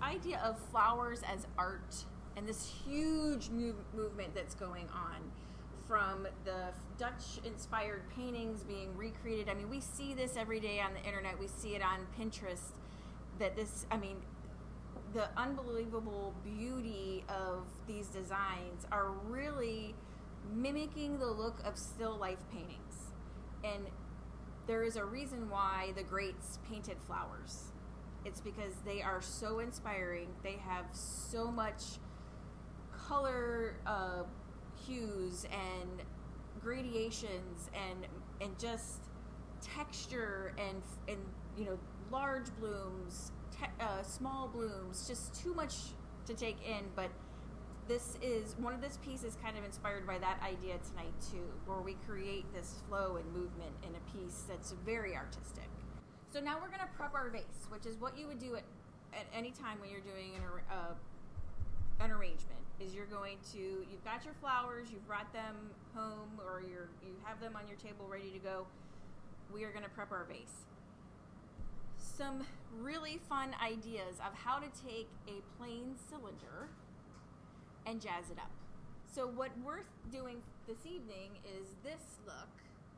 idea of flowers as art and this huge movement that's going on, from the Dutch-inspired paintings being recreated. I mean, we see this every day on the internet. We see it on Pinterest. The unbelievable beauty of these designs are really mimicking the look of still life paintings. And there is a reason why the greats painted flowers. It's because they are so inspiring. They have so much color hues and gradations and just texture and large blooms, small blooms, just too much to take in. But this piece is kind of inspired by that idea tonight too, where we create this flow and movement in a piece that's very artistic. So now we're going to prep our vase, which is what you would do at any time when you're doing an arrangement. You've got your flowers, you've brought them home, or you have them on your table ready to go. We are going to prep our vase. Some really fun ideas of how to take a plain cylinder and jazz it up. So what we're doing this evening is this look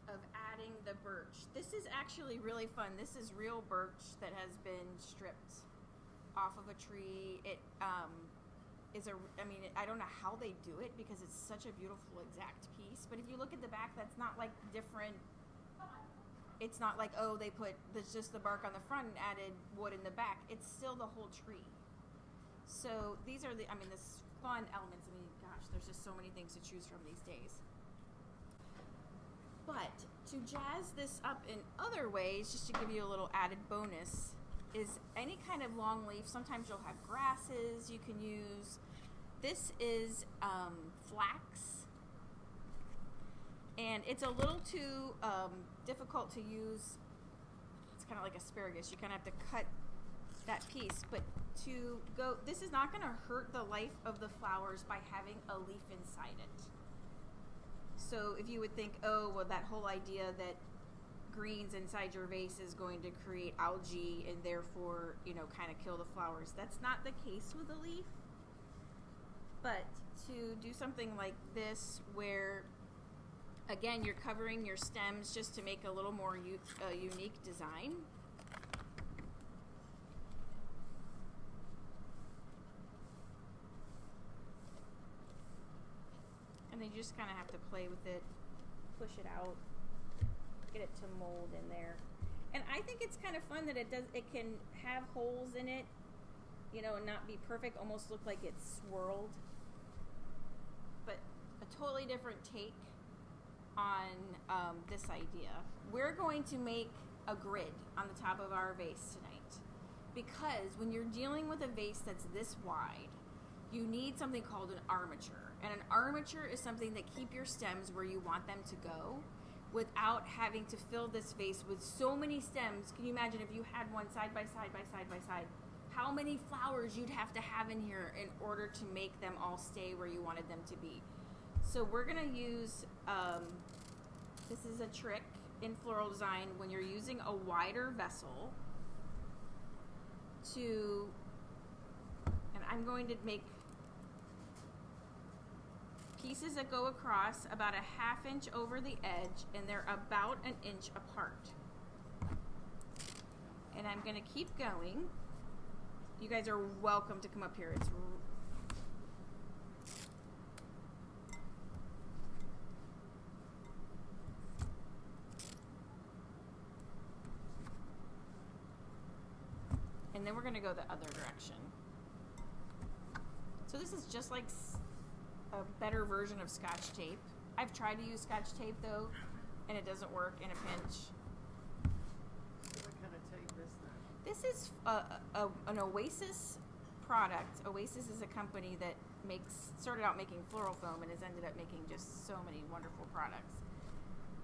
of adding the birch. This is actually really fun. This is real birch that has been stripped off of a tree. I don't know how they do it because it's such a beautiful exact piece. But if you look at the back, that's not like different. It's not like, they put just the bark on the front and added wood in the back. It's still the whole tree. So these are this fun elements. Gosh, there's just so many things to choose from these days. But to jazz this up in other ways, just to give you a little added bonus, is any kind of long leaf. Sometimes you'll have grasses you can use. This is flax. And it's a little too difficult to use. It's kind of like asparagus. You kind of have to cut that piece. But this is not going to hurt the life of the flowers by having a leaf inside it. So if you would think, that whole idea that greens inside your vase is going to create algae and therefore, kind of kill the flowers. That's not the case with a leaf. But to do something like this where, again, you're covering your stems just to make a little more unique design. And then you just kind of have to play with it, push it out, get it to mold in there. And I think it's kind of fun that it can have holes in it, and not be perfect, almost look like it's swirled. But a totally different take on this idea. We're going to make a grid on the top of our vase tonight, because when you're dealing with a vase that's this wide, you need something called an armature. And an armature is something that keep your stems where you want them to go without having to fill this vase with so many stems. Can you imagine if you had one side by side by side by side, how many flowers you'd have to have in here in order to make them all stay where you wanted them to be. So we're going to use, this is a trick in floral design when you're using a wider vessel and I'm going to make pieces that go across about a 1/2 inch over the edge, and they're about 1 inch apart. And I'm going to keep going. You guys are welcome to come up here. And then we're going to go the other direction. So this is just like a better version of Scotch tape. I've tried to use Scotch tape though, and it doesn't work in a pinch. So what kind of tape is that? This is an Oasis product. Oasis is a company that started out making floral foam and has ended up making just so many wonderful products.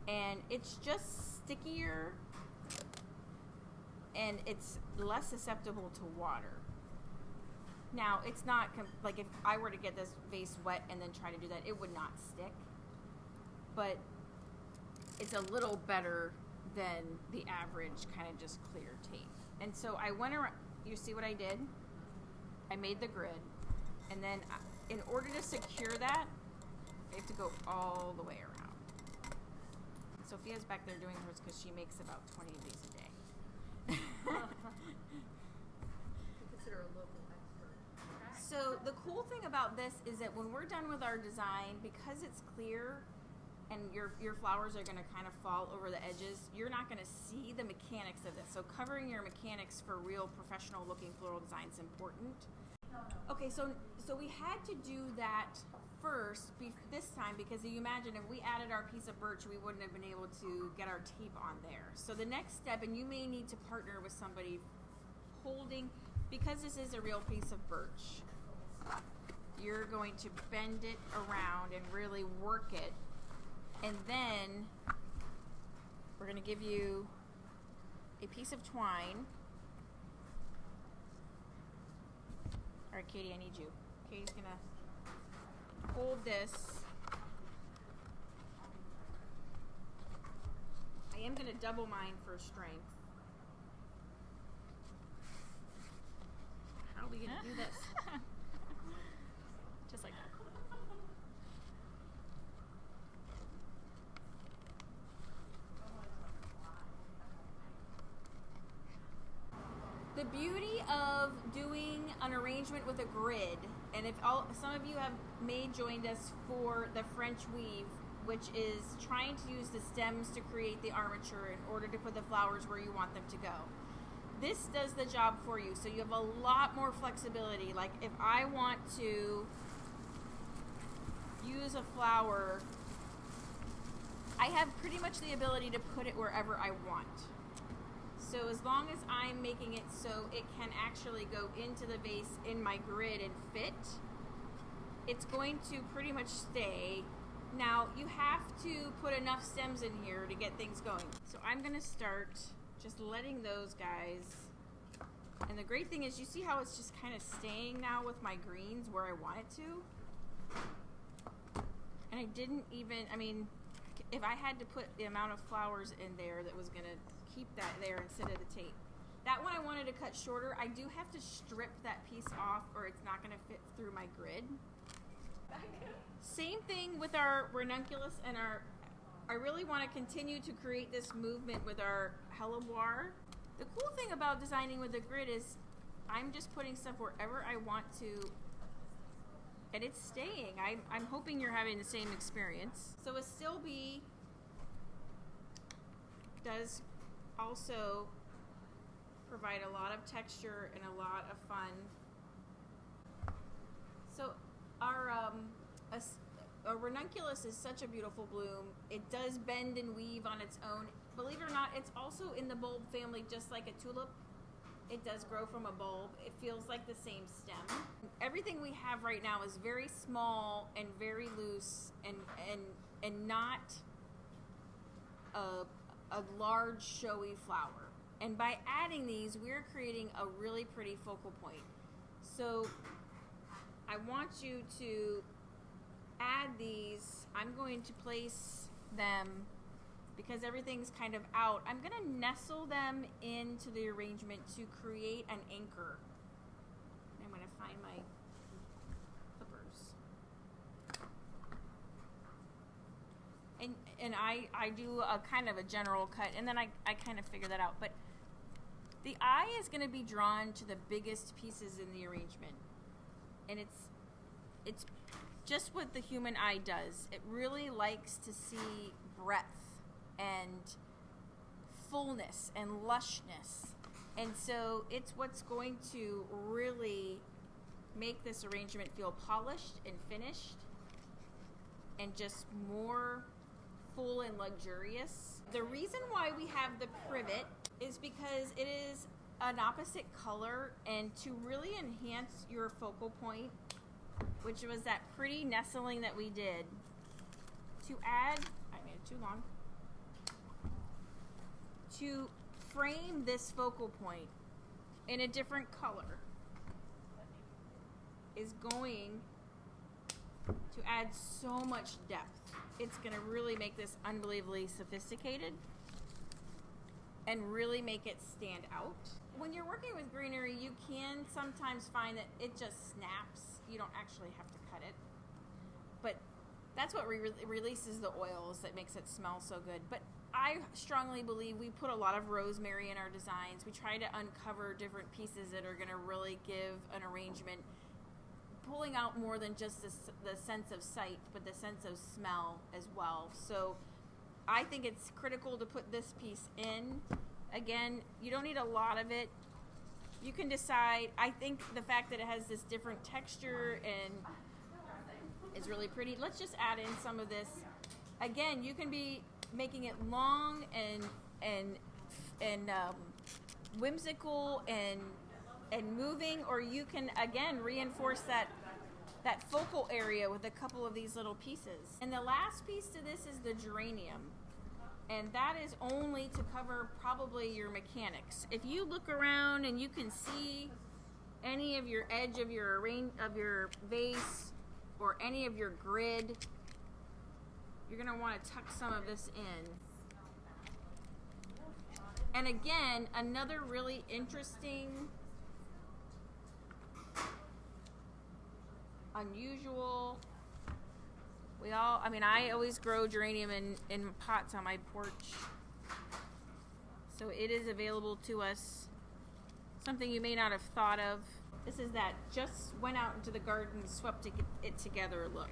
And it's just stickier and it's less susceptible to water. Now, it's not like if I were to get this vase wet and then try to do that, it would not stick. But it's a little better than the average kind of just clear tape. And so I went around, you see what I did? I made the grid, and then in order to secure that, I have to go all the way around. Sophia's back there doing hers because she makes about 20 of these a day. Consider a local expert. So the cool thing about this is that when we're done with our design, because it's clear and your flowers are going to kind of fall over the edges, you're not going to see the mechanics of this. So covering your mechanics for real professional looking floral design is important. Okay, so we had to do that first this time because you imagine if we added our piece of birch, we wouldn't have been able to get our tape on there. So the next step, and you may need to partner with somebody holding, because this is a real piece of birch, you're going to bend it around and really work it. And then we're going to give you a piece of twine. All right, Katie, I need you. Katie's going to hold this. I am going to double mine for strength. How are we going to do this? Just like that. The beauty of doing an arrangement with a grid, and if some of you may joined us for the French weave, which is trying to use the stems to create the armature in order to put the flowers where you want them to go. This does the job for you, so you have a lot more flexibility. Like if I want to use a flower, I have pretty much the ability to put it wherever I want. So as long as I'm making it so it can actually go into the vase in my grid and fit, it's going to pretty much stay. Now you have to put enough stems in here to get things going. So I'm going to start just letting those guys, and the great thing is you see how it's just kind of staying now with my greens where I want it to. And I didn't even, I mean, if I had to put the amount of flowers in there that was going to keep that there instead of the tape. That one I wanted to cut shorter. I do have to strip that piece off or it's not going to fit through my grid. Same thing with our ranunculus and I really want to continue to create this movement with our hellebore. The cool thing about designing with a grid is I'm just putting stuff wherever I want to and it's staying. I'm hoping you're having the same experience. So a still bee does also provide a lot of texture and a lot of fun. So our a ranunculus is such a beautiful bloom. It does bend and weave on its own. Believe it or not, it's also in the bulb family just like a tulip. It does grow from a bulb. It feels like the same stem. Everything we have right now is very small and very loose and not a large showy flower. And by adding these, we're creating a really pretty focal point. So I want you to add these. I'm going to place them because everything's kind of out. I'm going to nestle them into the arrangement to create an anchor. I'm going to find my clippers. And I do a kind of a general cut, and then I kind of figure that out. But the eye is going to be drawn to the biggest pieces in the arrangement. And it's just what the human eye does. It really likes to see breadth and fullness and lushness. And so it's what's going to really make this arrangement feel polished and finished and just more full and luxurious. The reason why we have the privet is because it is an opposite color, and to really enhance your focal point, which was that pretty nestling that we did, to add, I made it too long, to frame this focal point in a different color is going to add so much depth. It's going to really make this unbelievably sophisticated. and really make it stand out. When you're working with greenery, you can sometimes find that it just snaps. You don't actually have to cut it. But that's what releases the oils that makes it smell so good. But I strongly believe we put a lot of rosemary in our designs. We try to uncover different pieces that are going to really give an arrangement, pulling out more than just the sense of sight, but the sense of smell as well. So I think it's critical to put this piece in. Again, you don't need a lot of it. You can decide. I think the fact that it has this different texture and is really pretty. Let's just add in some of this. Again, you can be making it long and whimsical and moving, or you can again reinforce that focal area with a couple of these little pieces. And the last piece to this is the geranium. And that is only to cover probably your mechanics. If you look around and you can see any of your edge of your vase or any of your grid, you're going to want to tuck some of this in. And again, another really interesting, unusual, I always grow geranium in pots on my porch. So it is available to us. Something you may not have thought of. This is that just went out into the garden, swept it together look.